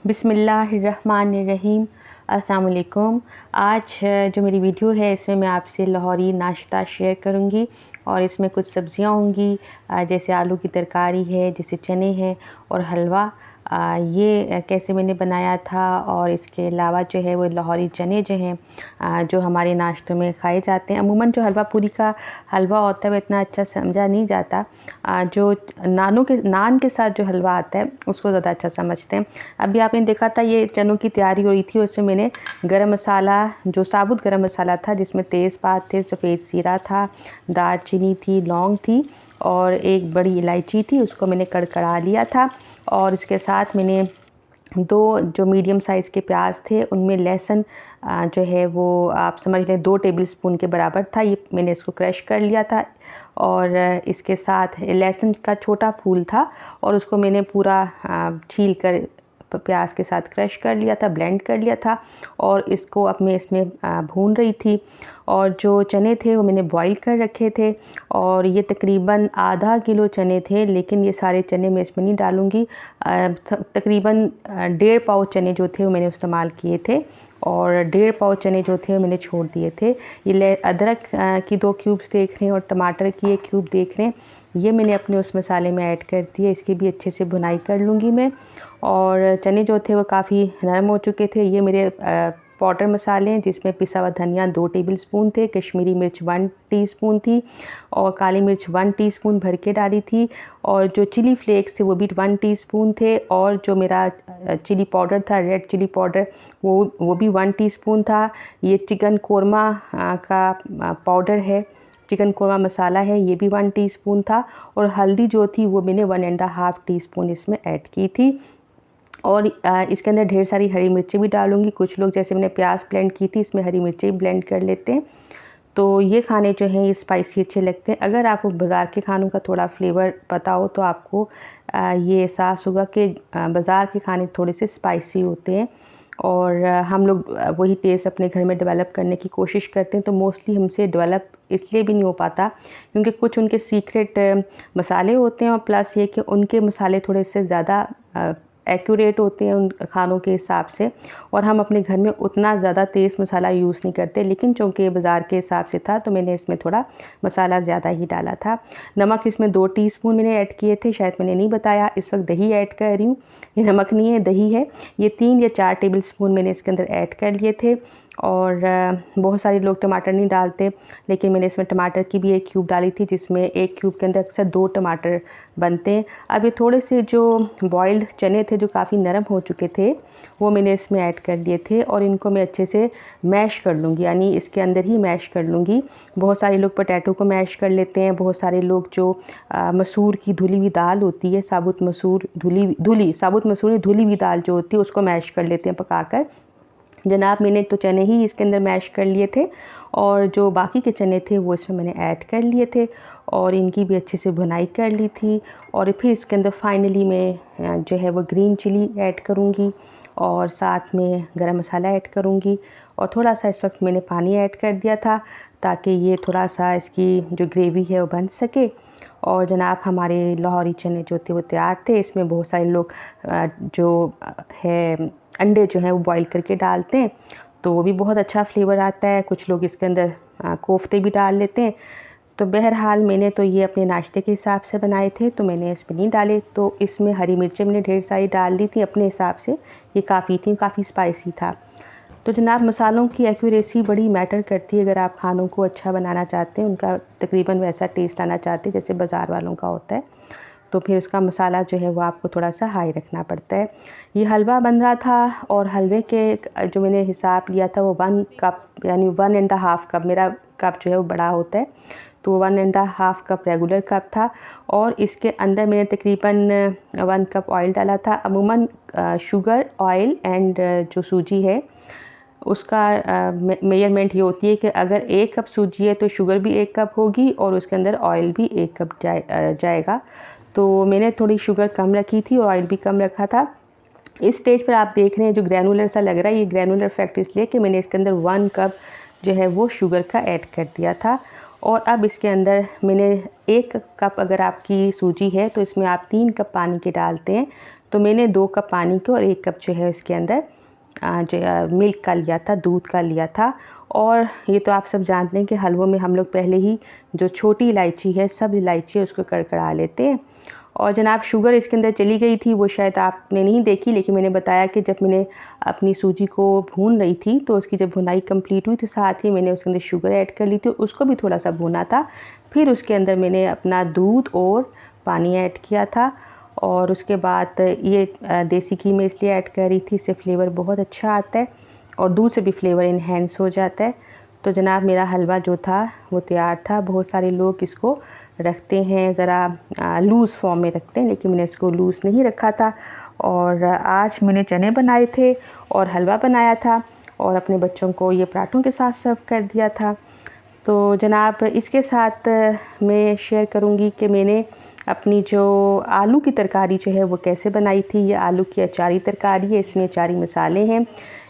बिस्मिल्लाहिर्रहमानिर्रहीम। अस्सलाम वालेकुम। आज जो मेरी वीडियो है इसमें मैं आपसे लाहौरी नाश्ता शेयर करूंगी और इसमें कुछ सब्जियां होंगी, जैसे आलू की तरकारी है, जैसे चने हैं और हलवा। ये कैसे मैंने बनाया था, और इसके अलावा जो है वो लाहौरी चने जो हैं जो हमारे नाश्तों में खाए जाते हैं। अमूमन जो हलवा पूरी का हलवा होता है वो इतना अच्छा समझा नहीं जाता, जो नान के साथ जो हलवा आता है उसको ज़्यादा अच्छा समझते हैं। अभी आपने देखा था ये चनों की तैयारी हो रही थी, उसमें मैंने गरम मसाला, जो साबुत गरम मसाला था जिसमें तेज़पात थे, सफ़ेद ज़ीरा था, दालचीनी थी, लौंग थी और एक बड़ी इलायची थी, उसको मैंने कड़कड़ा लिया था। और इसके साथ मैंने 2 जो मीडियम साइज़ के प्याज थे, उनमें लहसुन जो है वो आप समझ लें 2 टेबलस्पून के बराबर था। ये मैंने इसको क्रश कर लिया था और इसके साथ लहसुन का छोटा फूल था और उसको मैंने पूरा छील कर प्याज के साथ क्रश कर लिया था, ब्लेंड कर लिया था और इसको अब मैं इसमें भून रही थी। और जो चने थे वो मैंने बॉईल कर रखे थे और ये तकरीबन आधा किलो चने थे, लेकिन ये सारे चने मैं इसमें नहीं डालूँगी। तकरीबन 1.5 पाव चने जो थे वो मैंने इस्तेमाल किए थे और 1.5 पाव चने जो थे मैंने छोड़ दिए थे। ये अदरक की 2 क्यूब्स देख रहे हैं और टमाटर की 1 क्यूब देख रहे हैं, ये मैंने अपने उस मसाले में ऐड कर दिए। इसकी भी अच्छे से भुनाई कर लूँगी मैं। और चने जो थे वो काफ़ी नरम हो चुके थे। ये मेरे पाउडर मसाले हैं, जिसमें पिसा हुआ धनिया 2 टेबलस्पून थे, कश्मीरी मिर्च 1 टीस्पून थी और काली मिर्च 1 टीस्पून भर के डाली थी और जो चिली फ्लेक्स थे वो भी 1 टीस्पून थे और जो मेरा चिली पाउडर था, रेड चिली पाउडर, वो भी 1 टीस्पून था। ये चिकन कोरमा का पाउडर है, चिकन कोरमा मसाला है, ये भी 1 टीस्पून था और हल्दी जो थी वो मैंने 1.5 टीस्पून इसमें ऐड की थी। और इसके अंदर ढेर सारी हरी मिर्चें भी डालूँगी। कुछ लोग, जैसे मैंने प्याज ब्लेंड की थी, इसमें हरी मिर्चें भी ब्लेंड कर लेते हैं। तो ये खाने जो हैं ये स्पाइसी अच्छे लगते हैं। अगर आपको बाज़ार के खानों का थोड़ा फ्लेवर पता हो तो आपको ये एहसास होगा कि बाज़ार के खाने थोड़े से स्पाइसी होते हैं और हम लोग वही टेस्ट अपने घर में डेवलप करने की कोशिश करते हैं। तो मोस्टली हमसे डेवलप इसलिए भी नहीं हो पाता क्योंकि कुछ उनके सीक्रेट मसाले होते हैं और प्लस ये कि उनके मसाले थोड़े से ज़्यादा एक्यूरेट होते हैं उन खानों के हिसाब से, और हम अपने घर में उतना ज़्यादा तेज़ मसाला यूज़ नहीं करते। लेकिन चूँकि बाज़ार के हिसाब से था तो मैंने इसमें थोड़ा मसाला ज़्यादा ही डाला था। नमक इसमें 2 टीस्पून मैंने ऐड किए थे, शायद मैंने नहीं बताया। इस वक्त दही ऐड कर रही हूँ, ये नमक नहीं है दही है। ये 3 या 4 टेबलस्पून मैंने इसके अंदर ऐड कर लिए थे। और बहुत सारे लोग टमाटर नहीं डालते, लेकिन मैंने इसमें टमाटर की भी 1 क्यूब डाली थी, जिसमें 1 क्यूब के अंदर अक्सर 2 टमाटर बनते हैं। अब ये थोड़े से जो बॉइल्ड चने थे जो काफ़ी नरम हो चुके थे वो मैंने इसमें ऐड कर दिए थे और इनको मैं अच्छे से मैश कर लूँगी, यानी इसके अंदर ही मैश कर लूँगी। बहुत सारे लोग पोटैटो को मैश कर लेते हैं, बहुत सारे लोग जो मसूर की धुली हुई दाल होती है, साबुत मसूर साबुत मसूर नहीं, धुली हुई दाल जो होती है उसको मैश कर लेते हैं पकाकर। जनाब मैंने तो चने ही इसके अंदर मैश कर लिए थे और जो बाकी के चने थे वो इसमें मैंने ऐड कर लिए थे और इनकी भी अच्छे से भुनाई कर ली थी। और फिर इसके अंदर फाइनली मैं जो है वो ग्रीन चिली ऐड करूँगी और साथ में गरम मसाला ऐड करूँगी और थोड़ा सा इस वक्त मैंने पानी ऐड कर दिया था ताकि ये थोड़ा सा इसकी जो ग्रेवी है वो बन सके। और जनाब हमारे लाहौरी चने जो थे वो तैयार थे। इसमें बहुत सारे लोग जो है अंडे जो हैं वो बॉईल करके डालते हैं, तो वो भी बहुत अच्छा फ्लेवर आता है। कुछ लोग इसके अंदर कोफ्ते भी डाल लेते हैं। तो बहरहाल मैंने तो ये अपने नाश्ते के हिसाब से बनाए थे, तो मैंने इसमें नहीं डाले। तो इसमें हरी मिर्चें मैंने ढेर सारी डाल दी थी अपने हिसाब से, ये काफ़ी थी, काफ़ी स्पाइसी था। तो जनाब मसालों की एक्यूरेसी बड़ी मैटर करती है। अगर आप खानों को अच्छा बनाना चाहते हैं, उनका तकरीबन वैसा टेस्ट आना चाहते हैं जैसे बाज़ार वालों का होता है, तो फिर उसका मसाला जो है वो आपको थोड़ा सा हाई रखना पड़ता है। ये हलवा बन रहा था और हलवे के जो मैंने हिसाब लिया था वो 1 कप, यानी 1.5 कप, मेरा कप जो है वो बड़ा होता है तो 1.5 कप रेगुलर कप था और इसके अंदर मैंने तकरीबन 1 कप ऑयल डाला था। अमूमन शुगर, ऑयल एंड जो सूजी है उसका मेजरमेंट ये होती है कि अगर 1 कप सूजी है तो शुगर भी 1 कप होगी और उसके अंदर ऑयल भी 1 कप जाएगा। तो मैंने थोड़ी शुगर कम रखी थी और ऑयल भी कम रखा था। इस स्टेज पर आप देख रहे हैं जो ग्रैनुलर सा लग रहा है, ये ग्रैनुलर इफेक्ट इसलिए कि मैंने इसके अंदर 1 कप जो है वो शुगर का ऐड कर दिया था। और अब इसके अंदर मैंने 1 कप, अगर आपकी सूजी है तो इसमें आप 3 कप पानी के डालते हैं, तो मैंने 2 कप पानी के और 1 कप जो है इसके अंदर जो मिल्क का लिया था, दूध का लिया था। और ये तो आप सब जानते हैं कि हलवों में हम लोग पहले ही जो छोटी इलायची है, सब इलायची है, उसको कड़कड़ा लेते हैं। और जनाब शुगर इसके अंदर चली गई थी, वो शायद आपने नहीं देखी, लेकिन मैंने बताया कि जब मैंने अपनी सूजी को भून रही थी तो उसकी जब भुनाई कंप्लीट हुई तो साथ ही मैंने उसके अंदर शुगर ऐड कर ली थी, उसको भी थोड़ा सा भुना था। फिर उसके अंदर मैंने अपना दूध और पानी ऐड किया था। और उसके बाद ये देसी घी में इसलिए ऐड कर रही थी, इससे फ्लेवर बहुत अच्छा आता है और दूध से भी फ्लेवर इन्हेंस हो जाता है। तो जनाब मेरा हलवा जो था वो तैयार था। बहुत सारे लोग इसको रखते हैं ज़रा लूज़ फॉर्म में रखते हैं, लेकिन मैंने इसको लूज़ नहीं रखा था। और आज मैंने चने बनाए थे और हलवा बनाया था और अपने बच्चों को ये पराठों के साथ सर्व कर दिया था। तो जनाब इसके साथ मैं शेयर करूँगी कि मैंने अपनी जो आलू की तरकारी जो है वो कैसे बनाई थी। ये आलू की अचारी तरकारी है, इसमें अचारी मसाले हैं।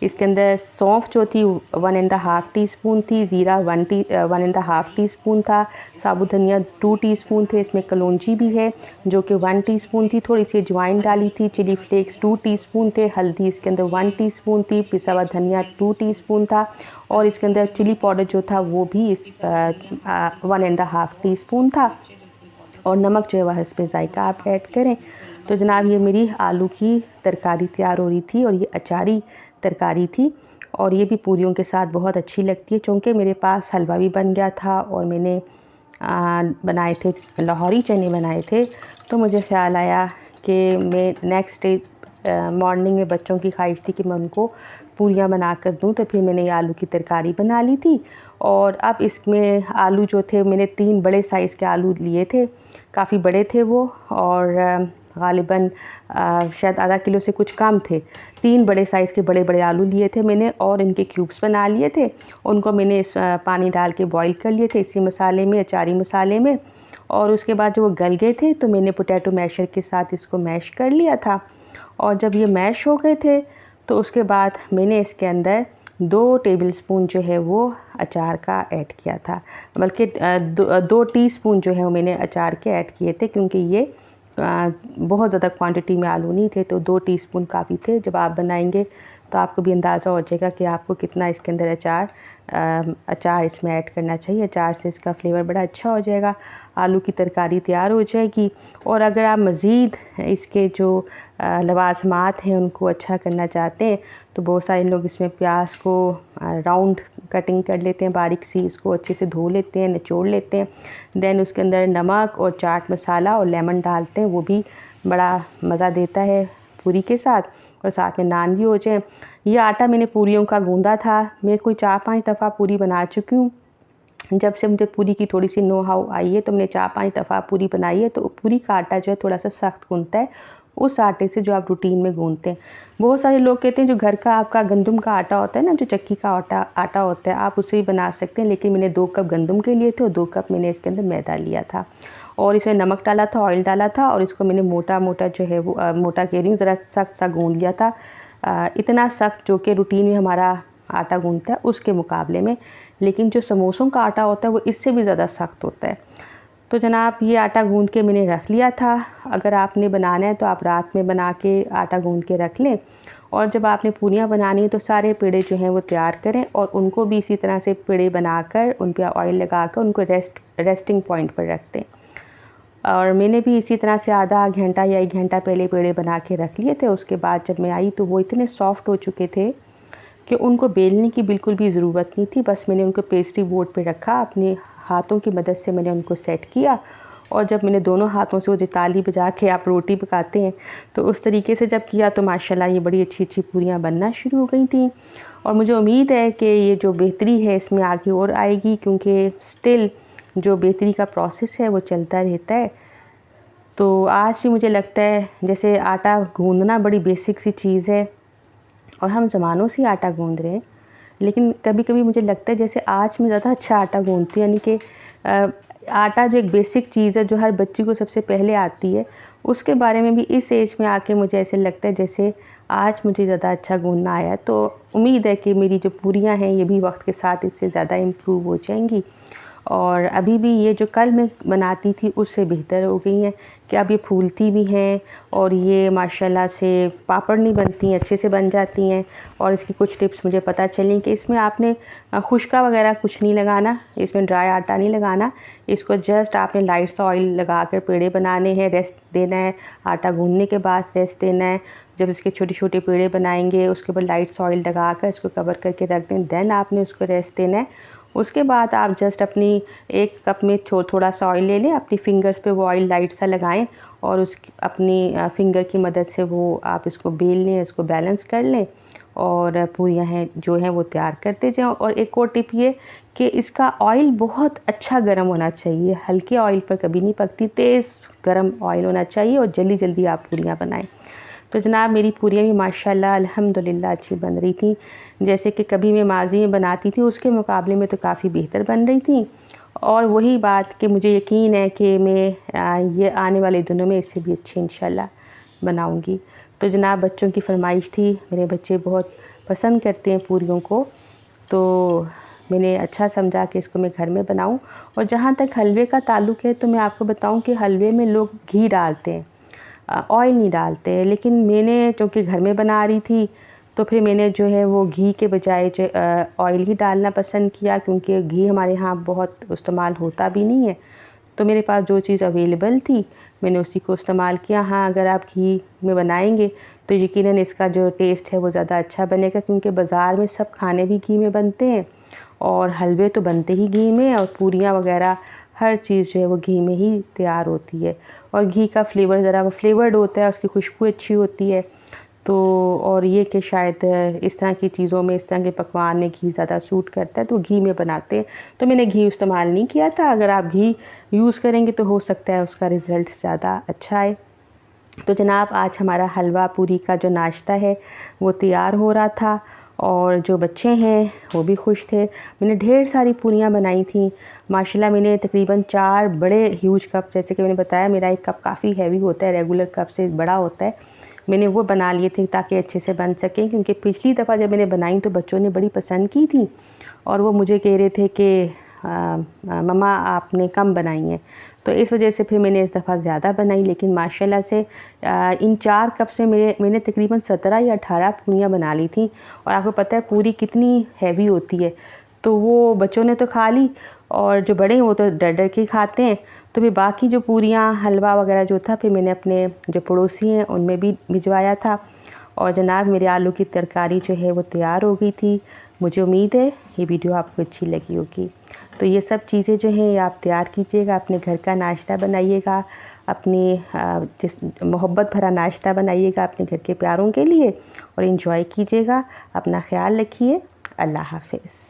इसके अंदर सौंफ जो थी 1.5 टीस्पून थी, ज़ीरा 1.5 टीस्पून था, साबुत धनिया 2 टीस्पून थे, इसमें कलौंजी भी है जो कि 1 टीस्पून थी, थोड़ी सी अजवाइन डाली थी, चिली फ्लेक्स 2 टीस्पून थे, हल्दी इसके अंदर 1 टीस्पून थी, पिसा हुआ धनिया 2 टीस्पून था और इसके अंदर चिली पाउडर जो था वो भी 1.5 टीस्पून था और नमक जो है वह हस्बे ज़ायका आप ऐड करें। तो जनाब ये मेरी आलू की तरकारी तैयार हो रही थी और ये अचारी तरकारी थी और ये भी पूरियों के साथ बहुत अच्छी लगती है। चूँकि मेरे पास हलवा भी बन गया था और मैंने बनाए थे लाहौरी चने बनाए थे, तो मुझे ख़्याल आया कि मैं नेक्स्ट डे मॉर्निंग में बच्चों की ख्वाहिश थी कि मैं उनको पूरियाँ बना कर दूँ, तो फिर मैंने ये आलू की तरकारी बना ली थी। और अब इसमें आलू जो थे मैंने 3 बड़े साइज़ के आलू लिए थे, काफ़ी बड़े थे वो और ग़ालिबन शायद आधा किलो से कुछ कम थे। 3 बड़े साइज़ के बड़े आलू लिए थे मैंने और इनके क्यूब्स बना लिए थे। उनको मैंने इस पानी डाल के बॉईल कर लिए थे इसी मसाले में, अचारी मसाले में। और उसके बाद जब वो गल गए थे तो मैंने पोटैटो मैशर के साथ इसको मैश कर लिया था। और जब ये मैश हो गए थे तो उसके बाद मैंने इसके अंदर 2 टेबलस्पून जो है वो अचार का ऐड किया था, बल्कि 2 टीस्पून जो है वो मैंने अचार के ऐड किए थे, क्योंकि ये बहुत ज़्यादा क्वांटिटी में आलू नहीं थे, तो 2 टीस्पून काफ़ी थे। जब आप बनाएंगे तो आपको भी अंदाज़ा हो जाएगा कि आपको कितना इसके अंदर अचार इसमें ऐड करना चाहिए। अचार से इसका फ्लेवर बड़ा अच्छा हो जाएगा, आलू की तरकारी तैयार हो जाएगी। और अगर आप मज़ीद इसके जो लवाज़मात हैं उनको अच्छा करना चाहते हैं तो बहुत सारे लोग इसमें प्याज को राउंड कटिंग कर लेते हैं, बारीक सी इसको अच्छे से धो लेते हैं, निचोड़ लेते हैं, देन उसके अंदर नमक और चाट मसाला और लेमन डालते हैं, वो भी बड़ा मज़ा देता है पूरी के साथ, और साथ में नान भी हो जाए। ये आटा मैंने पूरियों का गूंदा था, मैं कोई 4-5 दफ़ा पूरी बना चुकी हूँ। जब से मुझे पूरी की थोड़ी सी नो हाउ आई है तो मैंने 4-5 दफ़ा पूरी बनाई है। तो पूरी का आटा जो है थोड़ा सा सख्त गूंथता है उस आटे से जो आप रूटीन में गूंथते हैं। बहुत सारे लोग कहते हैं जो घर का आपका गंदम का आटा होता है ना, जो चक्की का आटा होता है, आप उससे ही बना सकते हैं, लेकिन मैंने 2 कप गंदम के लिए थे और 2 कप मैंने इसके अंदर मैदा लिया था और इसमें नमक डाला था, ऑयल डाला था और इसको मैंने मोटा मोटा जो है वो मोटा कह रही हूँ, ज़रा सख्त सा गूंद लिया था। इतना सख्त जो कि रूटीन में हमारा आटा गूंथता है उसके मुकाबले में, लेकिन जो समोसों का आटा होता है वो इससे भी ज़्यादा सख्त होता है। तो जनाब ये आटा गूंद के मैंने रख लिया था। अगर आपने बनाना है तो आप रात में बना के आटा गूंद के रख लें और जब आपने पूरियाँ बनानी है तो सारे पेड़े जो हैं वो तैयार करें और उनको भी इसी तरह से पेड़े बनाकर उन पर ऑयल लगाकर उनको रेस्टिंग पॉइंट पर रख दें। और मैंने भी इसी तरह से आधा घंटा या 1 घंटा पहले पेड़े बना के रख लिए थे। उसके बाद जब मैं आई तो वो इतने सॉफ्ट हो चुके थे कि उनको बेलने की बिल्कुल भी ज़रूरत नहीं थी। बस मैंने उनको पेस्ट्री बोर्ड पे रखा, अपने हाथों की मदद से मैंने उनको सेट किया और जब मैंने दोनों हाथों से वो जो ताली बजा के आप रोटी पकाते हैं तो उस तरीके से जब किया तो माशाल्लाह ये बड़ी अच्छी अच्छी पूरियाँ बनना शुरू हो गई थी। और मुझे उम्मीद है कि ये जो बेहतरी है इसमें आगे और आएगी, क्योंकि स्टिल जो बेहतरी का प्रोसेस है वो चलता रहता है। तो आज भी मुझे लगता है जैसे आटा गूंदना बड़ी बेसिक सी चीज़ है और हम ज़मानों से आटा गूंद रहे हैं, लेकिन कभी कभी मुझे लगता है जैसे आज मैं ज़्यादा अच्छा आटा गूंदती हूँ। यानी कि आटा जो एक बेसिक चीज़ है जो हर बच्ची को सबसे पहले आती है, उसके बारे में भी इस एज में आके मुझे ऐसे लगता है जैसे आज मुझे ज़्यादा अच्छा गूंदना आया। तो उम्मीद है कि मेरी जो पूरियाँ हैं ये भी वक्त के साथ इससे ज़्यादा इम्प्रूव हो जाएंगी और अभी भी ये जो कल मैं बनाती थी उससे बेहतर हो गई हैं, कि अब ये फूलती भी हैं और ये माशाल्लाह से पापड़ नहीं बनती, अच्छे से बन जाती हैं। और इसकी कुछ टिप्स मुझे पता चली कि इसमें आपने खुश्का वगैरह कुछ नहीं लगाना, इसमें ड्राई आटा नहीं लगाना। इसको जस्ट आपने लाइट सा ऑयल लगा कर पेड़े बनाने हैं, रेस्ट देना है, आटा गूँधने के बाद रेस्ट देना है। जब इसके छोटे छोटे पेड़े बनाएंगे उसके ऊपर लाइट सा ऑयल लगा कर इसको कवर करके रख दें, देन आपने उसको रेस्ट देना है। उसके बाद आप जस्ट अपनी एक कप में थोड़ा सा ऑयल ले लें, अपनी फिंगर्स पे वो ऑयल लाइट सा लगाएं और उस अपनी फिंगर की मदद से वो आप इसको बेल लें, इसको बैलेंस कर लें और पूरियाँ हैं जो हैं वो तैयार करते जाएं। और एक और टिप ये कि इसका ऑयल बहुत अच्छा गर्म होना चाहिए, हल्के ऑयल पर कभी नहीं पकती, तेज़ गर्म ऑयल होना चाहिए और जल्दी जल्दी आप पूरियाँ बनाएं। तो जनाब मेरी पूरियाँ भी माशाल्लाह अल्हम्दुलिल्लाह अच्छी बन रही थी। जैसे कि कभी मैं माजी में बनाती थी उसके मुकाबले में तो काफ़ी बेहतर बन रही थी। और वही बात कि मुझे यकीन है कि मैं ये आने वाले दिनों में इससे भी अच्छी इंशाल्लाह बनाऊंगी। तो जनाब बच्चों की फरमाइश थी, मेरे बच्चे बहुत पसंद करते हैं पूरियों को, तो मैंने अच्छा समझा कि इसको मैं घर में बनाऊं। और जहाँ तक हलवे का ताल्लुक़ है तो मैं आपको बताऊं कि हलवे में लोग घी डालते हैं, ऑयल नहीं डालते। लेकिन मैंने क्योंकि घर में बना रही थी तो फिर मैंने जो है वो घी के बजाय जो ऑयल ही डालना पसंद किया, क्योंकि घी हमारे यहाँ बहुत इस्तेमाल होता भी नहीं है। तो मेरे पास जो चीज़ अवेलेबल थी मैंने उसी को इस्तेमाल किया। हाँ, अगर आप घी में बनाएंगे तो यकीनन इसका जो टेस्ट है वो ज़्यादा अच्छा बनेगा, क्योंकि बाज़ार में सब खाने भी घी में बनते हैं और हलवे तो बनते ही घी में, और पूरियाँ वगैरह हर चीज़ जो है वो घी में ही तैयार होती है। और घी का फ्लेवर ज़रा वो फ्लेवर्ड होता है, उसकी खुशबू अच्छी होती है। तो और ये कि शायद इस तरह की चीज़ों में, इस तरह के पकवान में घी ज़्यादा सूट करता है तो घी में बनाते हैं। तो मैंने घी इस्तेमाल नहीं किया था। अगर आप घी यूज़ करेंगे तो हो सकता है उसका रिज़ल्ट ज़्यादा अच्छा आए। तो जनाब आज हमारा हलवा पूरी का जो नाश्ता है वो तैयार हो रहा था और जो बच्चे हैं वो भी खुश थे। मैंने ढेर सारी पूरियाँ बनाई थी माशाल्लाह। मैंने तकरीबन 4 बड़े ह्यूज कप, जैसे कि मैंने बताया मेरा एक कप काफ़ी हैवी होता है, रेगुलर कप से बड़ा होता है, मैंने वो बना लिए थे ताकि अच्छे से बन सकें। क्योंकि पिछली दफ़ा जब मैंने बनाई तो बच्चों ने बड़ी पसंद की थी और वो मुझे कह रहे थे कि मम्मा आपने कम बनाई हैं, तो इस वजह से फिर मैंने इस दफ़ा ज़्यादा बनाई। लेकिन माशाल्लाह से इन 4 कप से मैंने तकरीबन 17 या 18 पूरियाँ बना ली थी। और आपको पता है पूरी कितनी हैवी होती है, तो वो बच्चों ने तो खा ली और जो बड़े हैं वो तो डर डर के खाते हैं। तो फिर बाकी जो पूरियाँ हलवा वगैरह जो था फिर मैंने अपने जो पड़ोसी हैं उनमें भी भिजवाया था। और जनाब मेरे आलू की तरकारी जो है वो तैयार हो गई थी। मुझे उम्मीद है ये वीडियो आपको अच्छी लगी होगी। तो ये सब चीज़ें जो हैं आप तैयार कीजिएगा, अपने घर का नाश्ता बनाइएगा, अपनी जिस मोहब्बत भरा नाश्ता बनाइएगा अपने घर के प्यारों के लिए और इन्जॉय कीजिएगा। अपना ख्याल रखिए। अल्लाह हाफ़िज़।